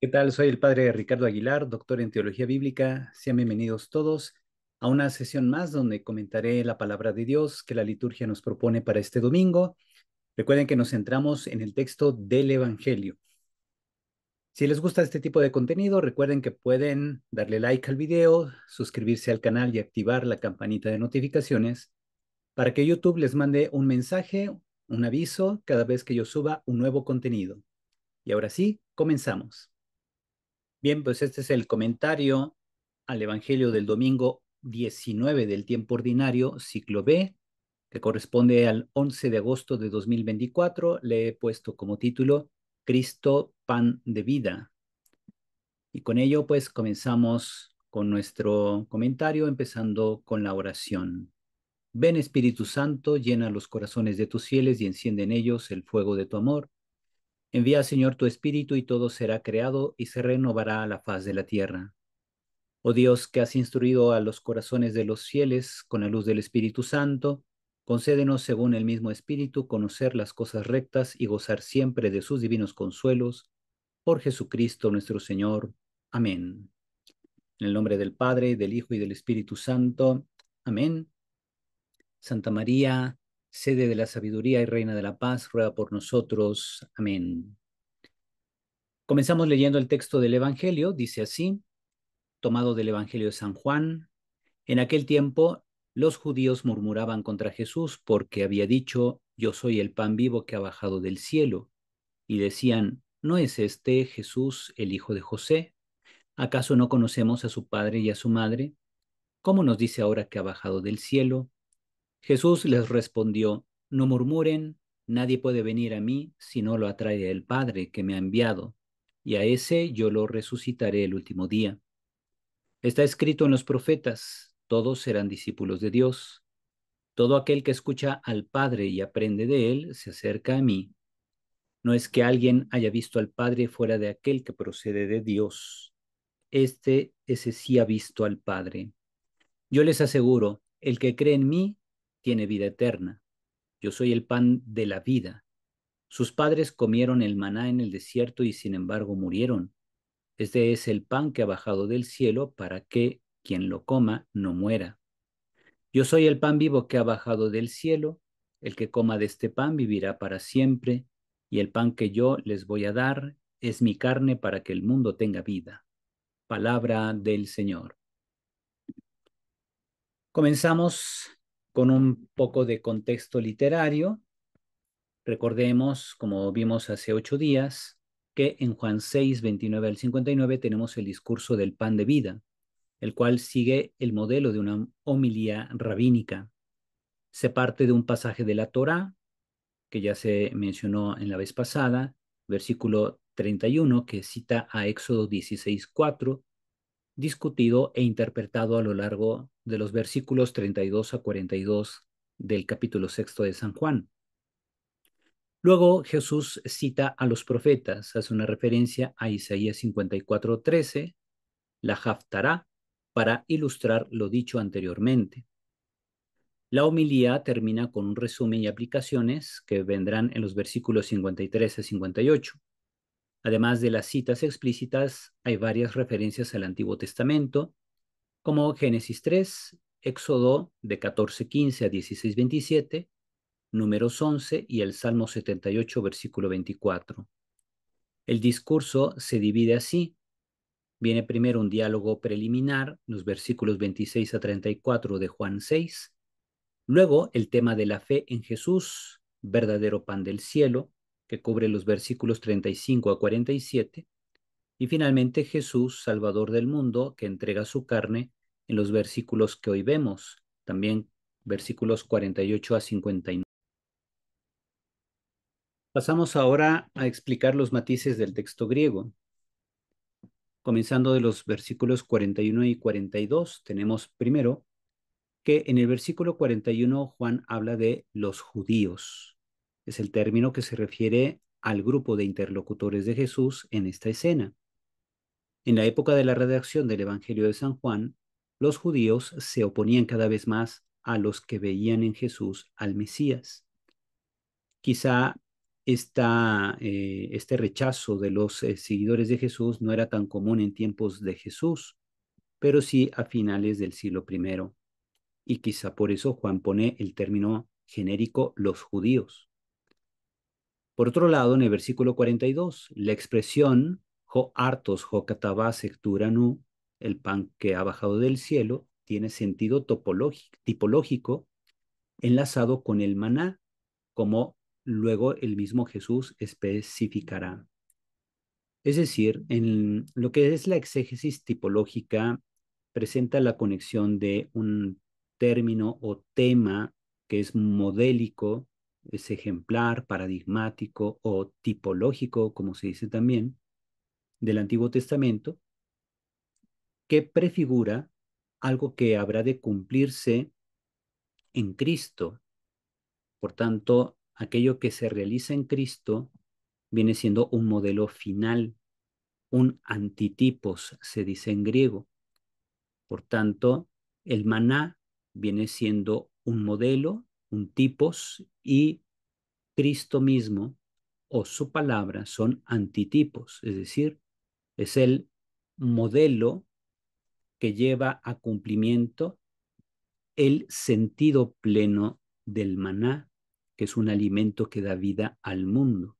¿Qué tal? Soy el padre Ricardo Aguilar, doctor en teología bíblica. Sean bienvenidos todos a una sesión más donde comentaré la palabra de Dios que la liturgia nos propone para este domingo. Recuerden que nos centramos en el texto del Evangelio. Si les gusta este tipo de contenido, recuerden que pueden darle like al video, suscribirse al canal y activar la campanita de notificaciones para que YouTube les mande un mensaje, un aviso cada vez que yo suba un nuevo contenido. Y ahora sí, comenzamos. Bien, pues este es el comentario al Evangelio del domingo 19 del tiempo ordinario, ciclo B, que corresponde al 11 de agosto de 2024. Le he puesto como título Cristo, pan de vida. Y con ello, pues comenzamos con nuestro comentario, empezando con la oración. Ven Espíritu Santo, llena los corazones de tus fieles y enciende en ellos el fuego de tu amor. Envía, Señor, tu Espíritu y todo será creado y se renovará la faz de la tierra. Oh Dios, que has instruido a los corazones de los fieles con la luz del Espíritu Santo, concédenos según el mismo Espíritu conocer las cosas rectas y gozar siempre de sus divinos consuelos. Por Jesucristo nuestro Señor. Amén. En el nombre del Padre, del Hijo y del Espíritu Santo. Amén. Santa María, sede de la sabiduría y reina de la paz, ruega por nosotros. Amén. Comenzamos leyendo el texto del Evangelio. Dice así, tomado del Evangelio de San Juan. En aquel tiempo, los judíos murmuraban contra Jesús porque había dicho, yo soy el pan vivo que ha bajado del cielo. Y decían, ¿no es este Jesús el hijo de José? ¿Acaso no conocemos a su padre y a su madre? ¿Cómo nos dice ahora que ha bajado del cielo? Jesús les respondió, no murmuren, nadie puede venir a mí si no lo atrae el Padre que me ha enviado, y a ese yo lo resucitaré el último día. Está escrito en los profetas, todos serán discípulos de Dios. Todo aquel que escucha al Padre y aprende de él se acerca a mí. No es que alguien haya visto al Padre fuera de aquel que procede de Dios. Ese sí ha visto al Padre. Yo les aseguro, el que cree en mí tiene vida eterna. Yo soy el pan de la vida. Sus padres comieron el maná en el desierto y sin embargo murieron. Este es el pan que ha bajado del cielo para que quien lo coma no muera. Yo soy el pan vivo que ha bajado del cielo. El que coma de este pan vivirá para siempre, y el pan que yo les voy a dar es mi carne para que el mundo tenga vida. Palabra del Señor. Comenzamos con un poco de contexto literario. Recordemos, como vimos hace 8 días, que en Juan 6, 29 al 59 tenemos el discurso del pan de vida, el cual sigue el modelo de una homilía rabínica. Se parte de un pasaje de la Torá, que ya se mencionó en la vez pasada, versículo 31, que cita a Éxodo 16:4, discutido e interpretado a lo largo de los versículos 32 a 42 del capítulo sexto de San Juan. Luego Jesús cita a los profetas, hace una referencia a Isaías 54:13, la Haftará, para ilustrar lo dicho anteriormente. La homilía termina con un resumen y aplicaciones que vendrán en los versículos 53 a 58. Además de las citas explícitas, hay varias referencias al Antiguo Testamento, como Génesis 3, Éxodo de 14:15 a 16:27, Números 11 y el Salmo 78, versículo 24. El discurso se divide así. Viene primero un diálogo preliminar, los versículos 26 a 34 de Juan 6. Luego el tema de la fe en Jesús, verdadero pan del cielo, que cubre los versículos 35 a 47. Y finalmente Jesús, Salvador del mundo, que entrega su carne en los versículos que hoy vemos, también versículos 48 a 59. Pasamos ahora a explicar los matices del texto griego. Comenzando de los versículos 41 y 42, tenemos primero que en el versículo 41 Juan habla de los judíos. Es el término que se refiere al grupo de interlocutores de Jesús en esta escena. En la época de la redacción del Evangelio de San Juan, los judíos se oponían cada vez más a los que veían en Jesús al Mesías. Quizá este rechazo de los seguidores de Jesús no era tan común en tiempos de Jesús, pero sí a finales del siglo primero. Y quizá por eso Juan pone el término genérico los judíos. Por otro lado, en el versículo 42, la expresión jo hartos jo katabasecturanu, el pan que ha bajado del cielo, tiene sentido tipológico enlazado con el maná, como luego el mismo Jesús especificará. Es decir, en lo que es la exégesis tipológica, presenta la conexión de un término o tema que es modélico, es ejemplar, paradigmático o tipológico, como se dice también, del Antiguo Testamento, que prefigura algo que habrá de cumplirse en Cristo. Por tanto, aquello que se realiza en Cristo viene siendo un modelo final, un antitipos, se dice en griego. Por tanto, el maná viene siendo un modelo, un tipos, y Cristo mismo o su palabra son antitipos, es decir, es el modelo que lleva a cumplimiento el sentido pleno del maná, que es un alimento que da vida al mundo.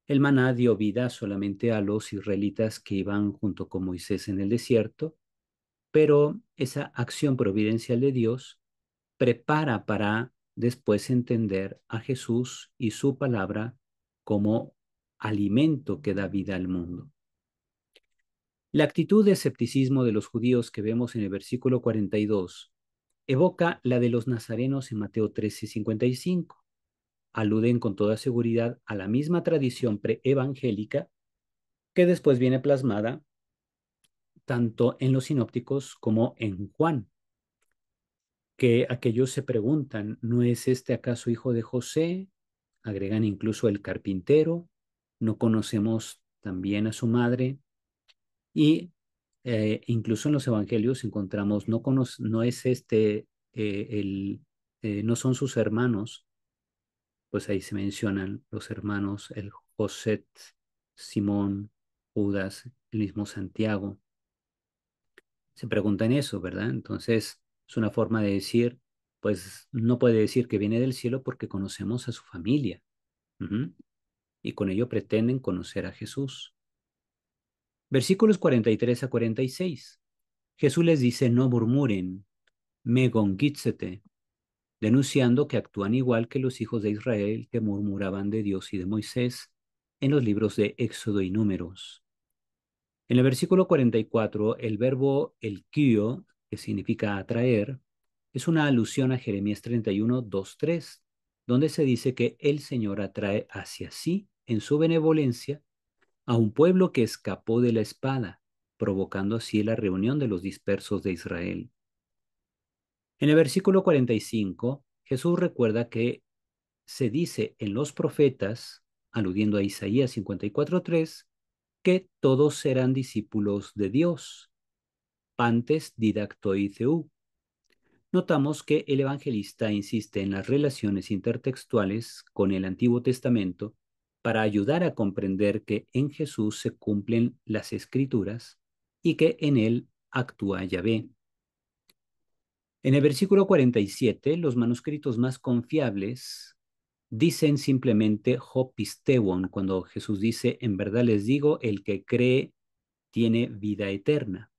El maná dio vida solamente a los israelitas que iban junto con Moisés en el desierto, pero esa acción providencial de Dios prepara para después entender a Jesús y su palabra como alimento que da vida al mundo. La actitud de escepticismo de los judíos que vemos en el versículo 42 evoca la de los nazarenos en Mateo 13:55. Aluden con toda seguridad a la misma tradición preevangélica que después viene plasmada tanto en los sinópticos como en Juan, que aquellos se preguntan, ¿no es este acaso hijo de José? Agregan incluso el carpintero, no conocemos también a su madre y incluso en los evangelios encontramos, no es no son sus hermanos, pues ahí se mencionan los hermanos, el José, Simón, Judas, el mismo Santiago. Se preguntan eso, ¿verdad? Entonces, es una forma de decir, pues no puede decir que viene del cielo porque conocemos a su familia. Ujú. Y con ello pretenden conocer a Jesús. Versículos 43 a 46. Jesús les dice, no murmuren, megongítsete, denunciando que actúan igual que los hijos de Israel que murmuraban de Dios y de Moisés en los libros de Éxodo y Números. En el versículo 44, el verbo el kio, que significa atraer, es una alusión a Jeremías 31, 2, 3, donde se dice que el Señor atrae hacia sí, en su benevolencia, a un pueblo que escapó de la espada, provocando así la reunión de los dispersos de Israel. En el versículo 45, Jesús recuerda que se dice en los profetas, aludiendo a Isaías 54:3, que todos serán discípulos de Dios, pantes didactoi theou. Notamos que el evangelista insiste en las relaciones intertextuales con el Antiguo Testamento para ayudar a comprender que en Jesús se cumplen las Escrituras y que en él actúa Yahvé. En el versículo 47, los manuscritos más confiables dicen simplemente hopistewon, cuando Jesús dice, en verdad les digo, el que cree tiene vida eterna.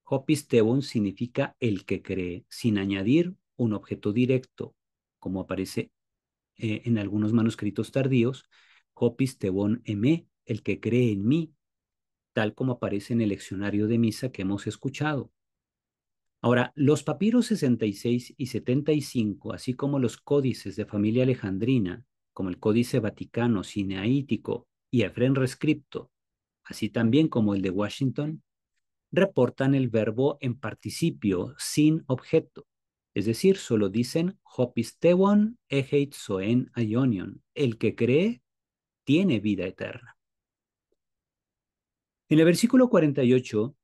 Hopistewon significa el que cree, sin añadir un objeto directo, como aparece en algunos manuscritos tardíos, hopistewon eme, el que cree en mí, tal como aparece en el leccionario de misa que hemos escuchado. Ahora, los papiros 66 y 75, así como los códices de familia alejandrina, como el Códice Vaticano, Sinaítico y Efrén Rescripto, así también como el de Washington, reportan el verbo en participio sin objeto, es decir, solo dicen hopistewon ejeit soen aionion, el que cree tiene vida eterna. En el versículo 48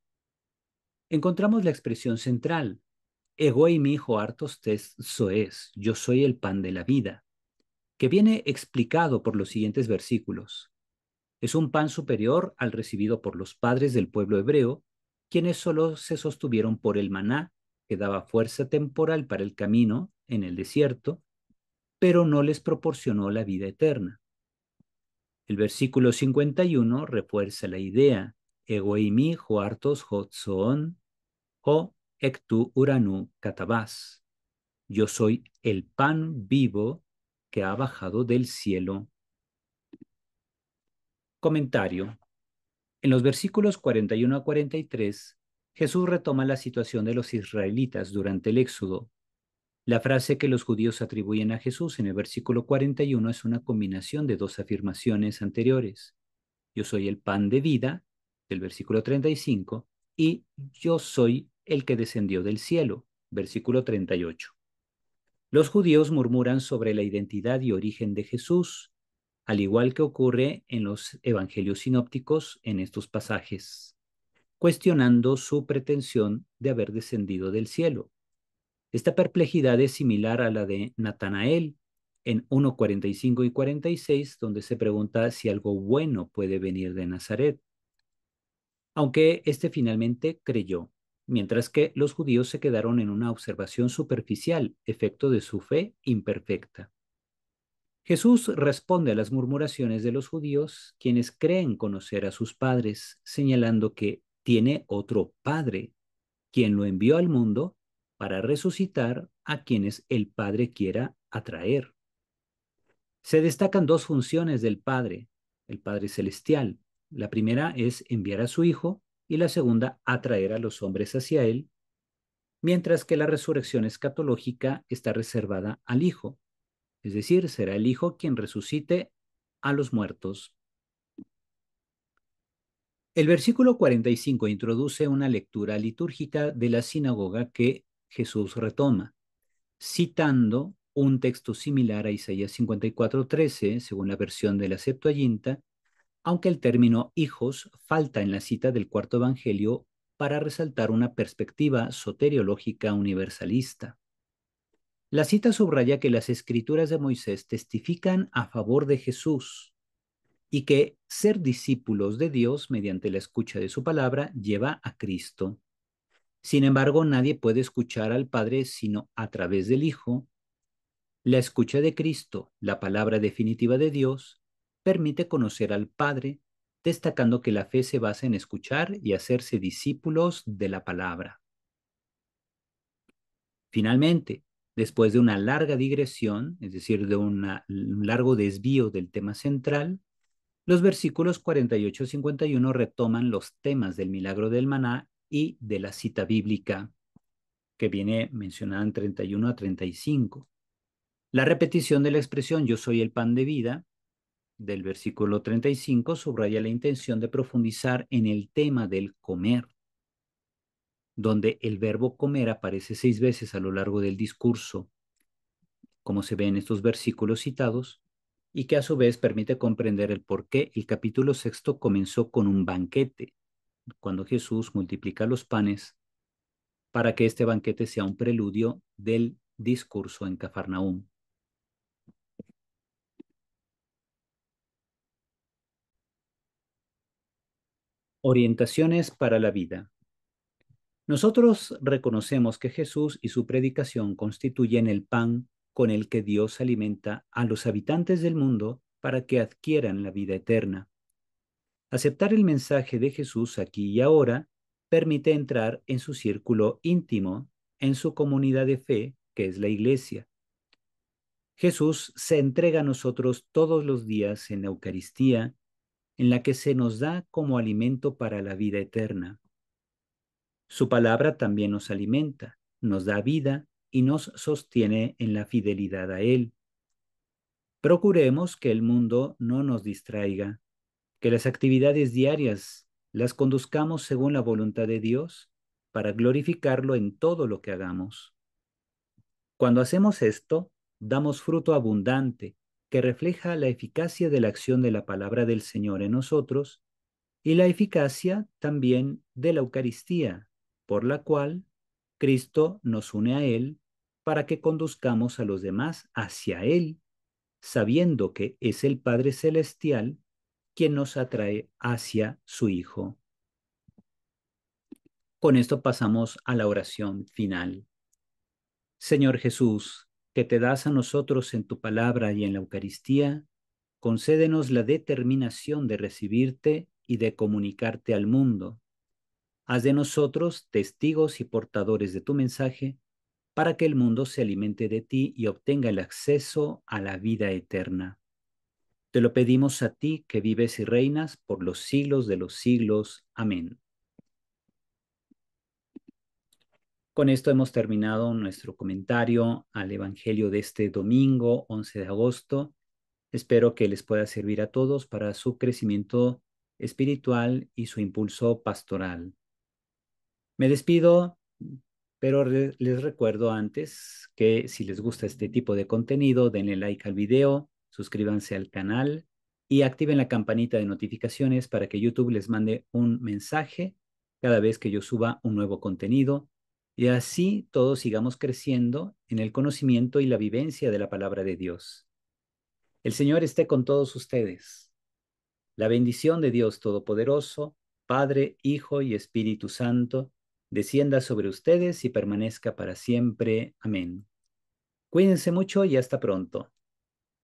encontramos la expresión central, ego y mi hijo hartos tes soes, yo soy el pan de la vida. que viene explicado por los siguientes versículos. Es un pan superior al recibido por los padres del pueblo hebreo, quienes solo se sostuvieron por el maná, que daba fuerza temporal para el camino en el desierto, pero no les proporcionó la vida eterna. El versículo 51 refuerza la idea, ego eimi hoartos hotzoon, ho ectu uranu katabás. Yo soy el pan vivo que ha bajado del cielo. Comentario. En los versículos 41 a 43, Jesús retoma la situación de los israelitas durante el Éxodo. La frase que los judíos atribuyen a Jesús en el versículo 41 es una combinación de dos afirmaciones anteriores. Yo soy el pan de vida, del versículo 35, y yo soy el que descendió del cielo, versículo 38. Los judíos murmuran sobre la identidad y origen de Jesús, al igual que ocurre en los evangelios sinópticos en estos pasajes, cuestionando su pretensión de haber descendido del cielo. Esta perplejidad es similar a la de Natanael en 1:45 y 46, donde se pregunta si algo bueno puede venir de Nazaret, aunque éste finalmente creyó, mientras que los judíos se quedaron en una observación superficial, efecto de su fe imperfecta. Jesús responde a las murmuraciones de los judíos, quienes creen conocer a sus padres, señalando que tiene otro Padre, quien lo envió al mundo para resucitar a quienes el Padre quiera atraer. Se destacan dos funciones del Padre, el Padre Celestial. La primera es enviar a su Hijo y la segunda, atraer a los hombres hacia Él, mientras que la resurrección escatológica está reservada al Hijo, es decir, será el Hijo quien resucite a los muertos. El versículo 45 introduce una lectura litúrgica de la sinagoga que Jesús retoma, citando un texto similar a Isaías 54:13, según la versión de la Septuaginta, aunque el término hijos falta en la cita del cuarto evangelio para resaltar una perspectiva soteriológica universalista. La cita subraya que las escrituras de Moisés testifican a favor de Jesús y que ser discípulos de Dios mediante la escucha de su palabra lleva a Cristo. Sin embargo, nadie puede escuchar al Padre sino a través del Hijo. La escucha de Cristo, la palabra definitiva de Dios, permite conocer al Padre, destacando que la fe se basa en escuchar y hacerse discípulos de la palabra. Finalmente, después de una larga digresión, es decir, de un largo desvío del tema central, los versículos 48 y 51 retoman los temas del milagro del maná y de la cita bíblica que viene mencionada en 31 a 35. La repetición de la expresión yo soy el pan de vida del versículo 35 subraya la intención de profundizar en el tema del comer, donde el verbo comer aparece 6 veces a lo largo del discurso, como se ve en estos versículos citados, y que a su vez permite comprender el por qué el capítulo 6 comenzó con un banquete, cuando Jesús multiplica los panes, para que este banquete sea un preludio del discurso en Cafarnaúm. Orientaciones para la vida. Nosotros reconocemos que Jesús y su predicación constituyen el pan con el que Dios alimenta a los habitantes del mundo para que adquieran la vida eterna. Aceptar el mensaje de Jesús aquí y ahora permite entrar en su círculo íntimo, en su comunidad de fe, que es la Iglesia. Jesús se entrega a nosotros todos los días en la Eucaristía, en la que se nos da como alimento para la vida eterna. Su palabra también nos alimenta, nos da vida y nos sostiene en la fidelidad a Él. Procuremos que el mundo no nos distraiga, que las actividades diarias las conduzcamos según la voluntad de Dios para glorificarlo en todo lo que hagamos. Cuando hacemos esto, damos fruto abundante que refleja la eficacia de la acción de la palabra del Señor en nosotros y la eficacia también de la Eucaristía, por la cual Cristo nos une a Él para que conduzcamos a los demás hacia Él sabiendo que es el Padre Celestial quien nos atrae hacia su Hijo. Con esto pasamos a la oración final. Señor Jesús, que te das a nosotros en tu palabra y en la Eucaristía, concédenos la determinación de recibirte y de comunicarte al mundo. Haz de nosotros testigos y portadores de tu mensaje, para que el mundo se alimente de ti y obtenga el acceso a la vida eterna. Te lo pedimos a ti, que vives y reinas por los siglos de los siglos. Amén. Con esto hemos terminado nuestro comentario al Evangelio de este domingo 11 de agosto. Espero que les pueda servir a todos para su crecimiento espiritual y su impulso pastoral. Me despido, pero les recuerdo antes que si les gusta este tipo de contenido, denle like al video, suscríbanse al canal y activen la campanita de notificaciones para que YouTube les mande un mensaje cada vez que yo suba un nuevo contenido y así todos sigamos creciendo en el conocimiento y la vivencia de la palabra de Dios. El Señor esté con todos ustedes. La bendición de Dios Todopoderoso, Padre, Hijo y Espíritu Santo, descienda sobre ustedes y permanezca para siempre. Amén. Cuídense mucho y hasta pronto.